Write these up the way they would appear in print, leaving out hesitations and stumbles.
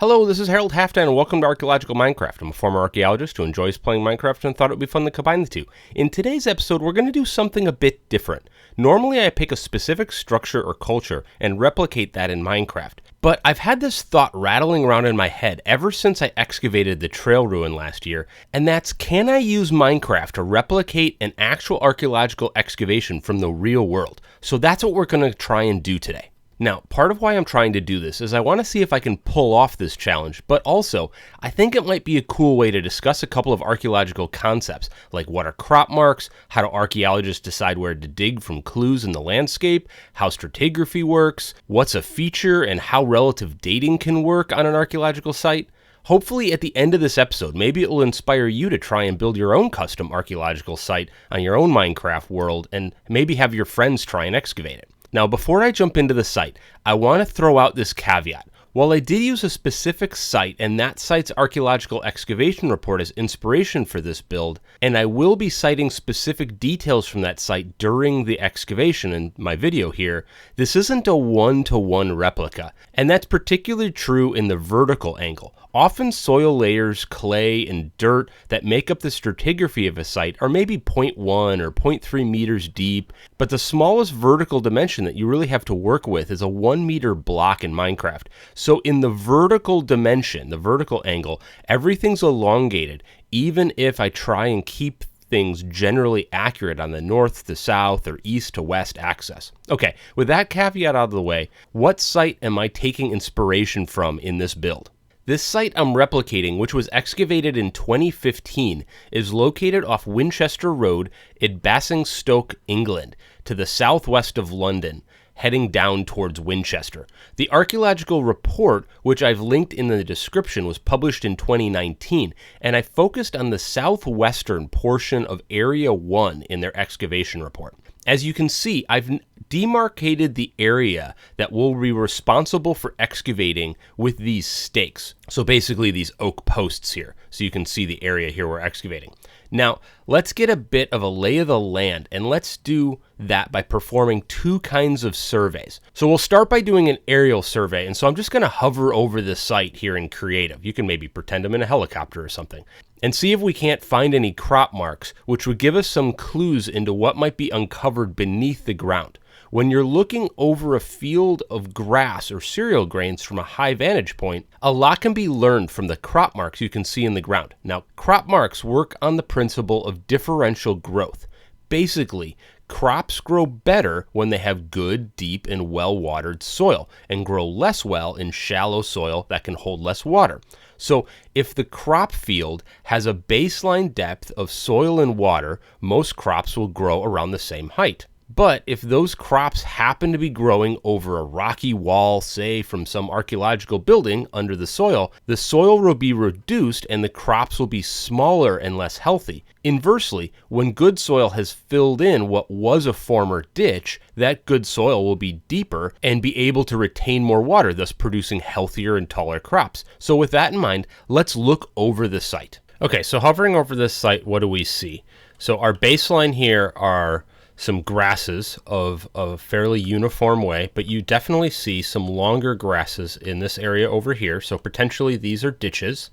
Hello, this is Harold Halfdan, and welcome to Archaeological Minecraft. I'm a former archaeologist who enjoys playing Minecraft and thought it would be fun to combine the two. In today's episode, we're going to do something a bit different. Normally, I pick a specific structure or culture and replicate that in Minecraft. But I've had this thought rattling around in my head ever since I excavated the trail ruin last year, and that's, can I use Minecraft to replicate an actual archaeological excavation from the real world? So that's what we're going to try and do today. Now, part of why I'm trying to do this is I want to see if I can pull off this challenge, but also, I think it might be a cool way to discuss a couple of archaeological concepts, like what are crop marks, how do archaeologists decide where to dig from clues in the landscape, how stratigraphy works, what's a feature, and how relative dating can work on an archaeological site. Hopefully at the end of this episode, maybe it will inspire you to try and build your own custom archaeological site on your own Minecraft world, and maybe have your friends try and excavate it. Now, before I jump into the site, I want to throw out this caveat. While I did use a specific site and that site's archaeological excavation report as inspiration for this build, and I will be citing specific details from that site during the excavation in my video here, this isn't a one-to-one replica, and that's particularly true in the vertical angle. Often soil layers, clay, and dirt that make up the stratigraphy of a site are maybe 0.1 or 0.3 meters deep, but the smallest vertical dimension that you really have to work with is a 1 meter block in Minecraft. So in the vertical dimension, the vertical angle, everything's elongated, even if I try and keep things generally accurate on the north to south or east to west axis. Okay, with that caveat out of the way, what site am I taking inspiration from in this build? This site I'm replicating, which was excavated in 2015, is located off Winchester Road in Basingstoke, England, to the southwest of London, heading down towards Winchester. The archaeological report, which I've linked in the description, was published in 2019, and I focused on the southwestern portion of Area 1 in their excavation report. As you can see, I've demarcated the area that will be responsible for excavating with these stakes. So basically these oak posts here. So you can see the area here we're excavating. Now, let's get a bit of a lay of the land, and let's do that by performing two kinds of surveys. So we'll start by doing an aerial survey, and so I'm just going to hover over the site here in Creative. You can maybe pretend I'm in a helicopter or something, and see if we can't find any crop marks, which would give us some clues into what might be uncovered beneath the ground. When you're looking over a field of grass or cereal grains from a high vantage point, a lot can be learned from the crop marks you can see in the ground. Now, crop marks work on the principle of differential growth. Basically, crops grow better when they have good, deep, and well-watered soil, and grow less well in shallow soil that can hold less water. So if the crop field has a baseline depth of soil and water, most crops will grow around the same height. But if those crops happen to be growing over a rocky wall, say from some archaeological building under the soil will be reduced and the crops will be smaller and less healthy. Inversely, when good soil has filled in what was a former ditch, that good soil will be deeper and be able to retain more water, thus producing healthier and taller crops. So with that in mind, let's look over the site. Okay, so hovering over this site, what do we see? So our baseline here are some grasses of a fairly uniform way, but you definitely see some longer grasses in this area over here. So potentially these are ditches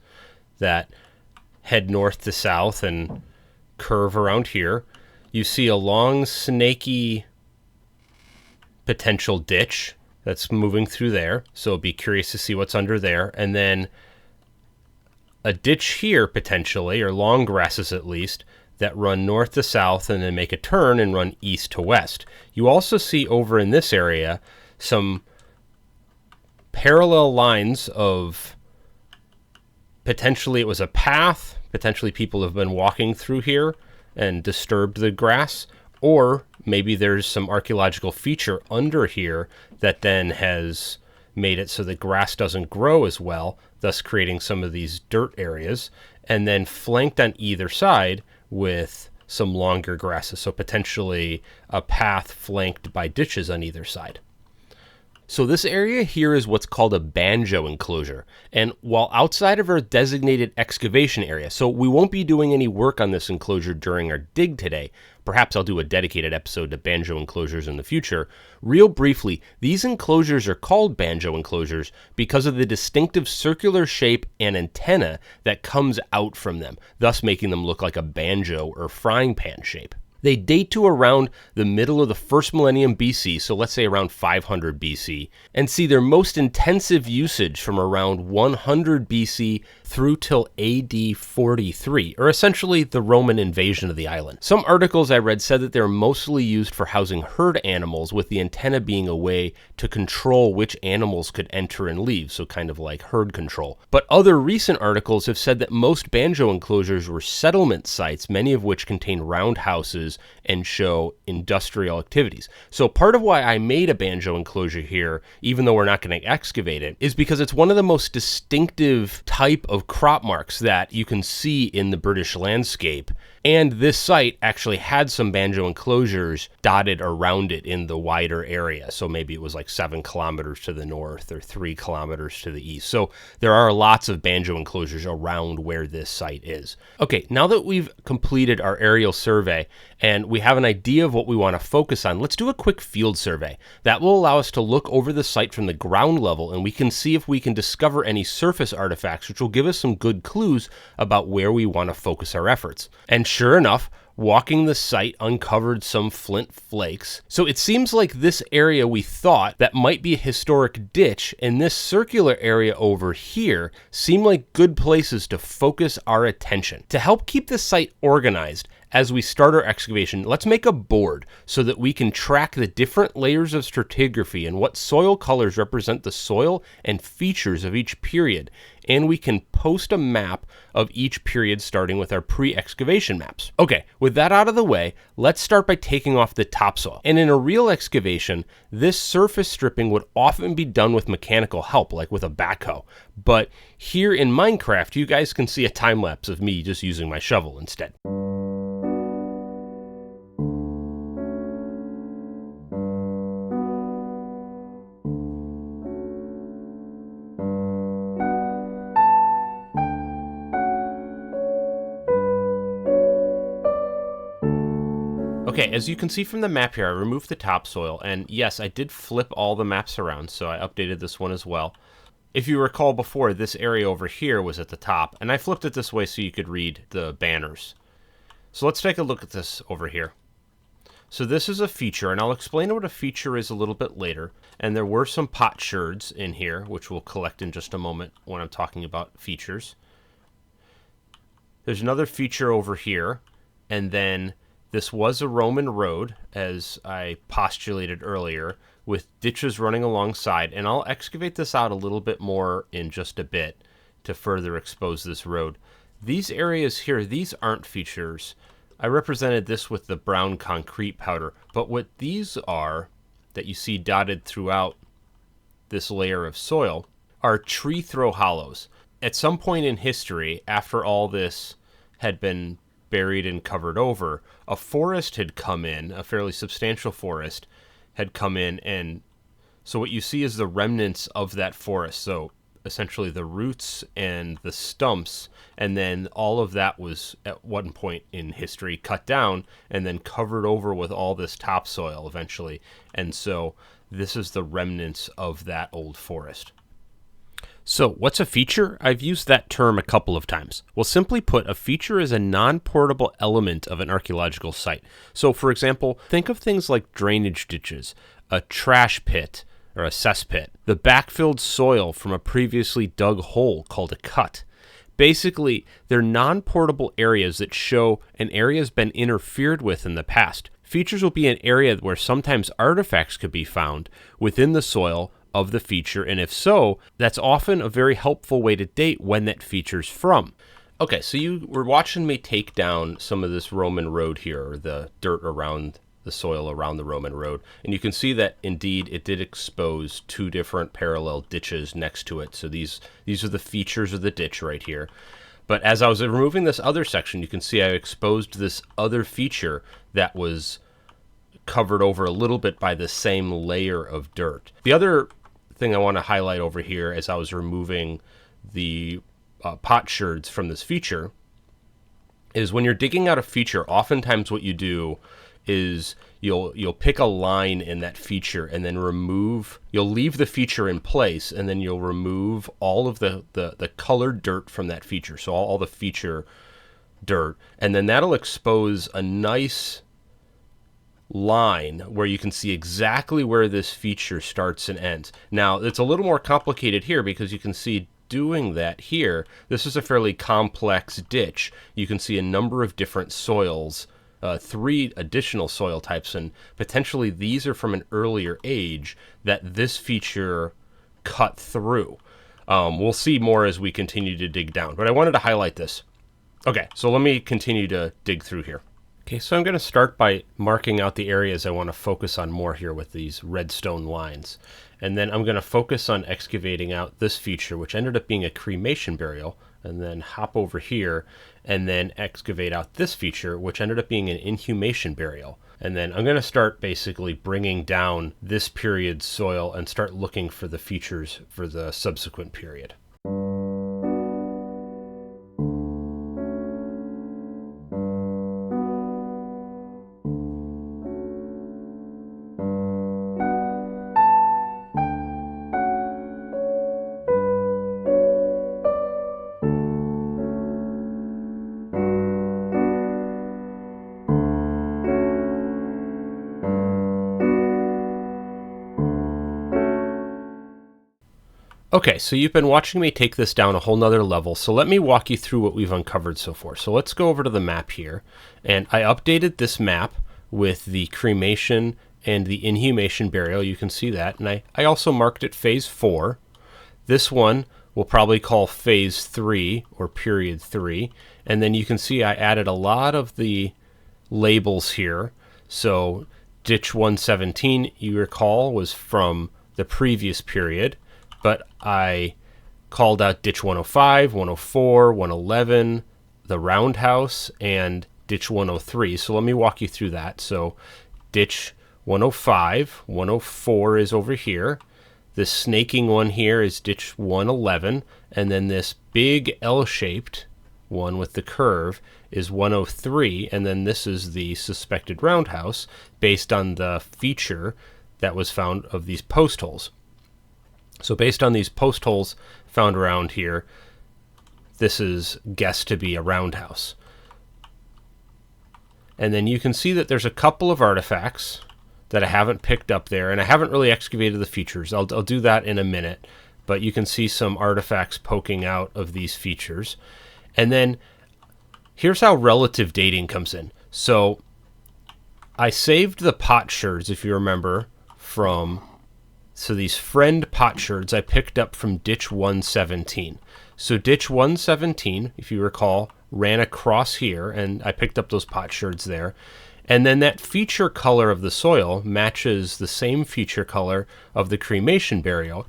that head north to south and curve around here. You see a long snaky potential ditch that's moving through there, so be curious to see what's under there. And then a ditch here potentially, or long grasses at least, that run north to south and then make a turn and run east to west. You also see over in this area some parallel lines of potentially it was a path, potentially people have been walking through here and disturbed the grass, or maybe there's some archaeological feature under here that then has made it so the grass doesn't grow as well, thus creating some of these dirt areas, and then flanked on either side with some longer grasses, so potentially a path flanked by ditches on either side. So this area here is what's called a banjo enclosure, and while outside of our designated excavation area, so we won't be doing any work on this enclosure during our dig today. Perhaps I'll do a dedicated episode to banjo enclosures in the future. Real briefly, these enclosures are called banjo enclosures because of the distinctive circular shape and antenna that comes out from them, thus making them look like a banjo or frying pan shape. They date to around the middle of the first millennium BC, so let's say around 500 BC, and see their most intensive usage from around 100 BC through till AD 43, or essentially the Roman invasion of the island. Some articles I read said that they're mostly used for housing herd animals, with the antenna being a way to control which animals could enter and leave, so kind of like herd control. But other recent articles have said that most banjo enclosures were settlement sites, many of which contain roundhouses and show industrial activities. So part of why I made a banjo enclosure here, even though we're not going to excavate it, is because it's one of the most distinctive type of crop marks that you can see in the British landscape. And this site actually had some banjo enclosures dotted around it in the wider area. So maybe it was like 7 kilometers to the north or 3 kilometers to the east. So there are lots of banjo enclosures around where this site is. Okay, now that we've completed our aerial survey and we have an idea of what we want to focus on, let's do a quick field survey. That will allow us to look over the site from the ground level, and we can see if we can discover any surface artifacts, which will give us some good clues about where we want to focus our efforts. And sure enough, walking the site uncovered some flint flakes. So it seems like this area we thought that might be a historic ditch, and this circular area over here seem like good places to focus our attention. To help keep the site organized as we start our excavation, let's make a board so that we can track the different layers of stratigraphy and what soil colors represent the soil and features of each period. And we can post a map of each period starting with our pre-excavation maps. Okay, with that out of the way, let's start by taking off the topsoil. And in a real excavation, this surface stripping would often be done with mechanical help, like with a backhoe. But here in Minecraft, you guys can see a time lapse of me just using my shovel instead. Okay, as you can see from the map here, I removed the topsoil, and yes, I did flip all the maps around, so I updated this one as well. If you recall before, this area over here was at the top, and I flipped it this way so you could read the banners. So let's take a look at this over here. So this is a feature, and I'll explain what a feature is a little bit later, and there were some potsherds in here, which we'll collect in just a moment when I'm talking about features. There's another feature over here, and then this was a Roman road, as I postulated earlier, with ditches running alongside, and I'll excavate this out a little bit more in just a bit to further expose this road. These areas here, these aren't features. I represented this with the brown concrete powder, but what these are, that you see dotted throughout this layer of soil, are tree throw hollows. At some point in history, after all this had been buried and covered over, a forest had come in, a fairly substantial forest had come in, and so what you see is the remnants of that forest. So essentially the roots and the stumps, and then all of that was at one point in history cut down and then covered over with all this topsoil eventually. And so this is the remnants of that old forest. So what's a feature? I've used that term a couple of times. Well, simply put, a feature is a non-portable element of an archaeological site. So for example, think of things like drainage ditches, a trash pit or a cesspit, the backfilled soil from a previously dug hole called a cut. Basically, they're non-portable areas that show an area has been interfered with in the past. Features will be an area where sometimes artifacts could be found within the soil of the feature, and if so, that's often a very helpful way to date when that feature's from. Okay, so you were watching me take down some of this Roman road here, or the dirt around the soil around the Roman road, and you can see that indeed it did expose 2 different parallel ditches next to it. So these are the features of the ditch right here. But as I was removing this other section, you can see I exposed this other feature that was covered over a little bit by the same layer of dirt. The other thing I want to highlight over here as I was removing the potsherds from this feature is when you're digging out a feature, oftentimes what you do is you'll pick a line in that feature and then you'll leave the feature in place, and then you'll remove all of the colored dirt from that feature, so all the feature dirt, and then that'll expose a nice line where you can see exactly where this feature starts and ends. Now, it's a little more complicated here because you can see doing that here, this is a fairly complex ditch. You can see a number of different soils, 3 additional soil types, and potentially these are from an earlier age that this feature cut through. We'll see more as we continue to dig down, but I wanted to highlight this. Okay, so let me continue to dig through here. Okay, so I'm going to start by marking out the areas I want to focus on more here with these redstone lines. And then I'm going to focus on excavating out this feature, which ended up being a cremation burial, and then hop over here and then excavate out this feature, which ended up being an inhumation burial. And then I'm going to start basically bringing down this period's soil and start looking for the features for the subsequent period. Okay, so you've been watching me take this down a whole nother level, so let me walk you through what we've uncovered so far. So let's go over to the map here, and I updated this map with the cremation and the inhumation burial. You can see that, and I also marked it phase 4. This one we'll probably call phase 3 or period 3, and then you can see I added a lot of the labels here. So ditch 117, you recall, was from the previous period, but I called out ditch 105, 104, 111, the roundhouse, and ditch 103. So let me walk you through that. So ditch 105, 104 is over here. This snaking one here is ditch 111, and then this big L-shaped one with the curve is 103, and then this is the suspected roundhouse based on the feature that was found of these post holes. So based on these post holes found around here, this is guessed to be a roundhouse. And then you can see that there's a couple of artifacts that I haven't picked up there, and I haven't really excavated the features. I'll do that in a minute, but you can see some artifacts poking out of these features. And then here's how relative dating comes in. So I saved the potsherds, if you remember, so these friend potsherds I picked up from ditch 117. So ditch 117, if you recall, ran across here, and I picked up those potsherds there. And then that feature color of the soil matches the same feature color of the cremation burial.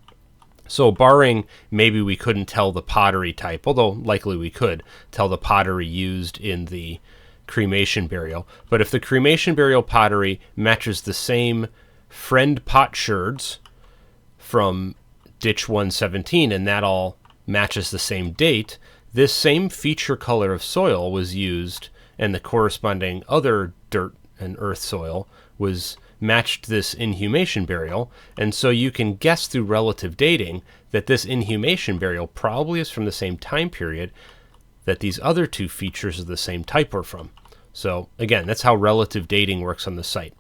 So barring maybe we couldn't tell the pottery type, although likely we could tell the pottery used in the cremation burial. But if the cremation burial pottery matches the same friend potsherds from ditch 117, and that all matches the same date, this same feature color of soil was used, and the corresponding other dirt and earth soil was matched this inhumation burial. And so you can guess through relative dating that this inhumation burial probably is from the same time period that these other two features of the same type were from. So again, that's how relative dating works on the site.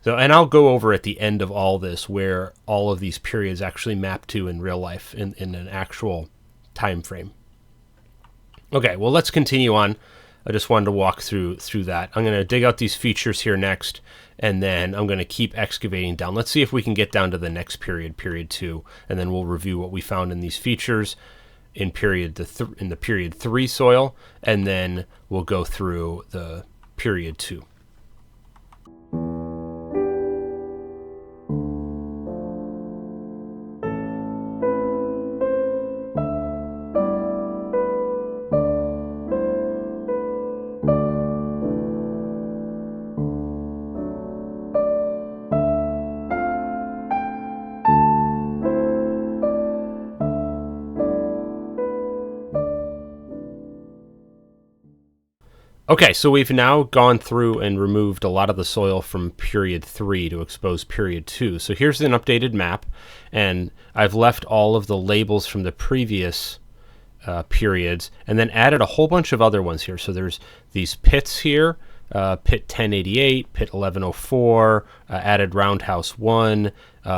So, and I'll go over at the end of all this where all of these periods actually map to in real life in an actual time frame. Okay, well, let's continue on. I just wanted to walk through that. I'm going to dig out these features here next, and then I'm going to keep excavating down. Let's see if we can get down to the next period, period 2, and then we'll review what we found in these features in in the period 3 soil, and then we'll go through the period 2. Okay, so we've now gone through and removed a lot of the soil from period 3 to expose period 2. So here's an updated map, and I've left all of the labels from the previous periods and then added a whole bunch of other ones here. So there's these pits here, pit 1088, pit 1104, added roundhouse 1,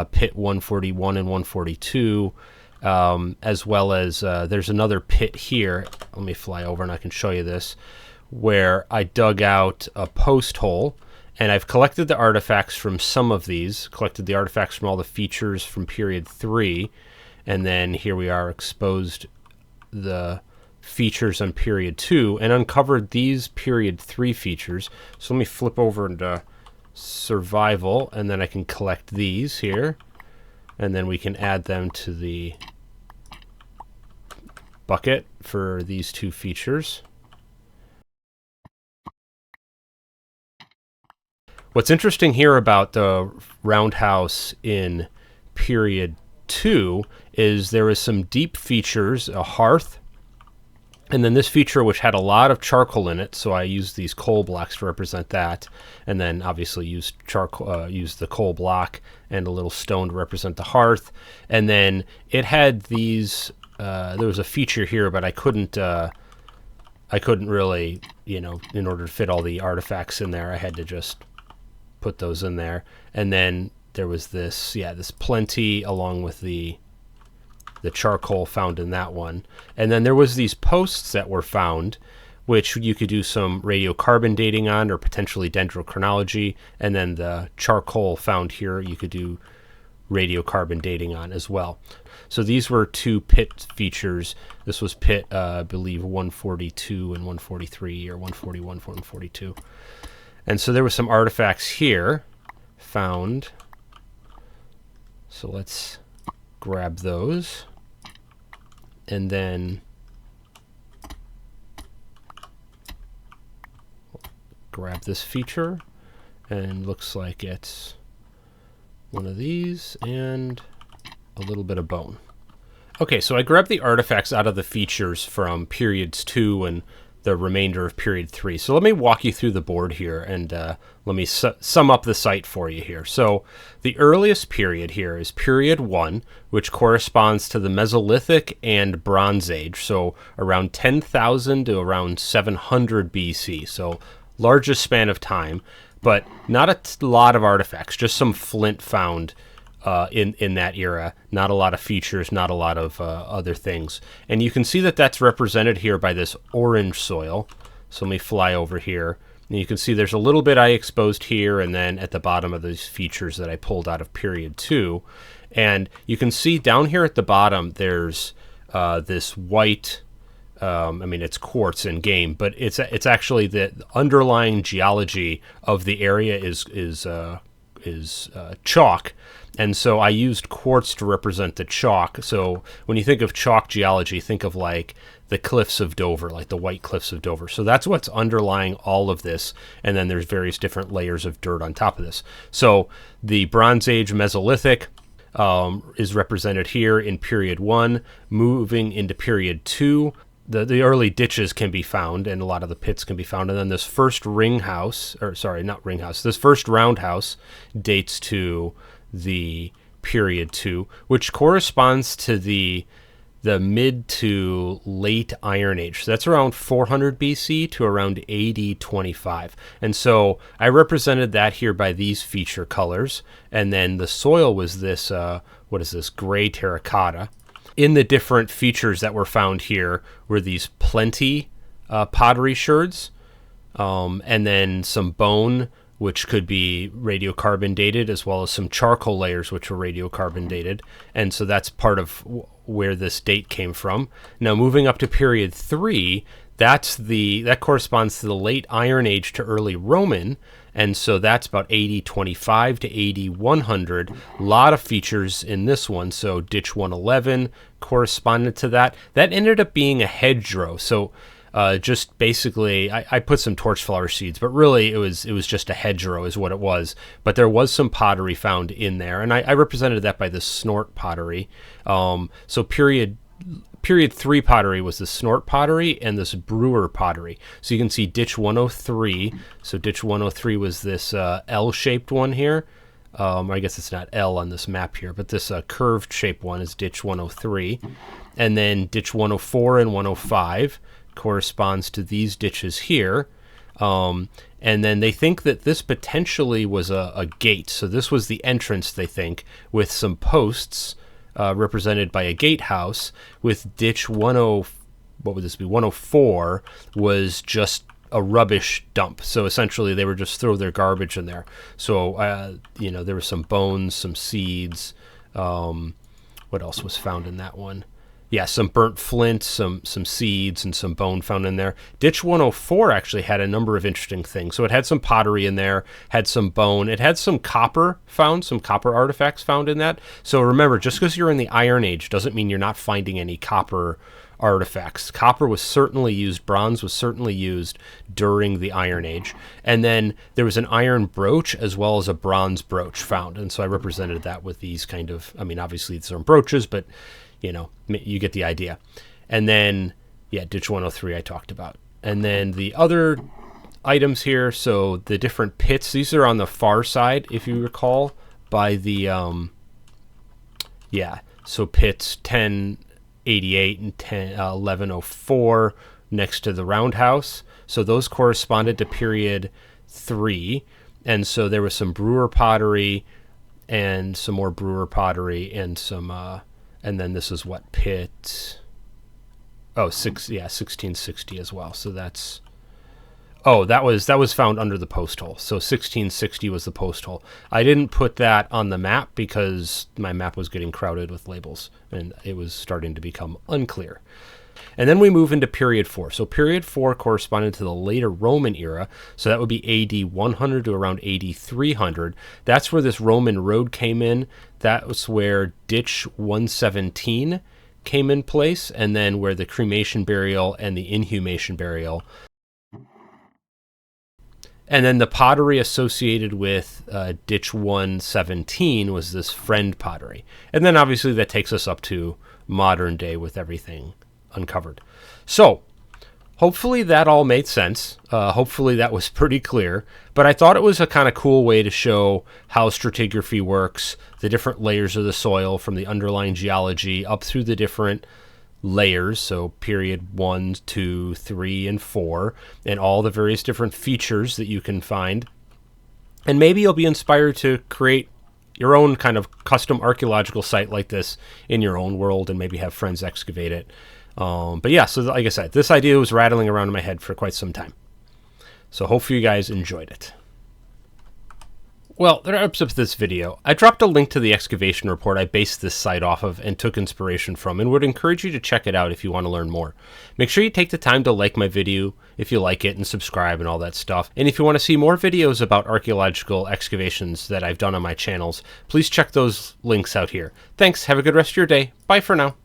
pit 141 and 142, as well as there's another pit here. Let me fly over and I can show you this, where I dug out a post hole, and I've collected the artifacts from some of these, collected the artifacts from all the features from period 3, and then here we are, exposed the features on period 2 and uncovered these period 3 features. So let me flip over into survival, and then I can collect these here, and then we can add them to the bucket for these 2 features. What's interesting here about the roundhouse in period 2 is there is some deep features, a hearth, and then this feature which had a lot of charcoal in it, so I used these coal blocks to represent that, and then obviously used charcoal, used the coal block and a little stone to represent the hearth, and then it had these. There was a feature here, but I couldn't really, you know, in order to fit all the artifacts in there, I had to just put those in there. And then there was this, this plenty along with the charcoal found in that one. And then there was these posts that were found, which you could do some radiocarbon dating on or potentially dendrochronology. And then the charcoal found here, you could do radiocarbon dating on as well. So these were 2 pit features. This was pit, I believe, 142 and 143, or 141 for 142. And so there were some artifacts here found. So let's grab those. And then grab this feature. And looks like it's one of these and a little bit of bone. Okay, so I grabbed the artifacts out of the features from periods 2 and the remainder of period 3. So let me walk you through the board here, and let me sum up the site for you here. So the earliest period here is period 1, which corresponds to the Mesolithic and Bronze Age, so around 10,000 to around 700 BC. So largest span of time, but not a lot of artifacts, just some flint found in that era. Not a lot of features, not a lot of other things. And you can see that that's represented here by this orange soil. So let me fly over here. And you can see there's a little bit I exposed here, and then at the bottom of these features that I pulled out of period 2. And you can see down here at the bottom, there's this white, I mean, it's quartz in game, but it's actually the underlying geology of the area is chalk. And so I used quartz to represent the chalk. So when you think of chalk geology, think of like the cliffs of Dover, like the white cliffs of Dover. So that's what's underlying all of this. And then there's various different layers of dirt on top of this. So the Bronze Age Mesolithic is represented here in period 1. Moving into period 2, the early ditches can be found, and a lot of the pits can be found. And then this first this first roundhouse dates to the period 2, which corresponds to the mid to late Iron Age. So that's around 400 BC to around AD 25. And so I represented that here by these feature colors. And then the soil was this, what is this, gray terracotta. In the different features that were found here were these plenty pottery sherds, and then some bone, which could be radiocarbon dated, as well as some charcoal layers, which were radiocarbon dated. And so that's part of where this date came from. Now, moving up to period 3, that corresponds to the late Iron Age to early Roman. And so that's about AD 25 to AD 100. A lot of features in this one. So ditch 111 corresponded to that. That ended up being a hedgerow. So just basically, I put some torchflower seeds, but really it was just a hedgerow is what it was. But there was some pottery found in there, and I represented that by the snort pottery. So period period 3 pottery was the snort pottery and this brewer pottery. So you can see ditch 103. So ditch 103 was this L-shaped one here. I guess it's not L on this map here, but this curved shaped one is ditch 103. And then ditch 104 and 105 corresponds to these ditches here. And then they think that this potentially was a gate. So this was the entrance, they think, with some posts represented by a gatehouse, with ditch 104 was just a rubbish dump. So essentially they were just throw their garbage in there. So, you know, there were some bones, some seeds. What else was found in that one? Yeah, some burnt flint, some seeds, and some bone found in there. Ditch 104 actually had a number of interesting things. So it had some pottery in there, had some bone. It had some copper found, some copper artifacts found in that. So remember, just because you're in the Iron Age doesn't mean you're not finding any copper artifacts. Copper was certainly used, bronze was certainly used during the Iron Age. And then there was an iron brooch as well as a bronze brooch found. And so I represented that with these kind of, I mean, obviously these aren't brooches, but you know, you get the idea. And then, yeah, ditch 103 I talked about. And then the other items here, so the different pits, these are on the far side, if you recall, by the, yeah, so pits 1088 and 1104 next to the roundhouse. So those corresponded to period 3. And so there was some brewer pottery and some more brewer pottery and some, and then this is what pit? Oh, 1660 as well. So that's, oh, that was found under the post hole. So 1660 was the post hole. I didn't put that on the map because my map was getting crowded with labels and it was starting to become unclear. And then we move into period 4. So period 4 corresponded to the later Roman era. So that would be AD 100 to around AD 300. That's where this Roman road came in. That was where ditch 117 came in place, and then where the cremation burial and the inhumation burial. And then the pottery associated with ditch 117 was this friend pottery. And then obviously that takes us up to modern day with everything uncovered. So hopefully that all made sense. Hopefully that was pretty clear. But I thought it was a kind of cool way to show how stratigraphy works, the different layers of the soil from the underlying geology up through the different layers, so period 1, 2, 3, and 4, and all the various different features that you can find. And maybe you'll be inspired to create your own kind of custom archaeological site like this in your own world and maybe have friends excavate it. But yeah, so like I said, this idea was rattling around in my head for quite some time. So hopefully you guys enjoyed it. Well, that wraps up this video. I dropped a link to the excavation report I based this site off of and took inspiration from, and would encourage you to check it out if you want to learn more. Make sure you take the time to like my video if you like it and subscribe and all that stuff. And if you want to see more videos about archaeological excavations that I've done on my channels, please check those links out here. Thanks, have a good rest of your day. Bye for now.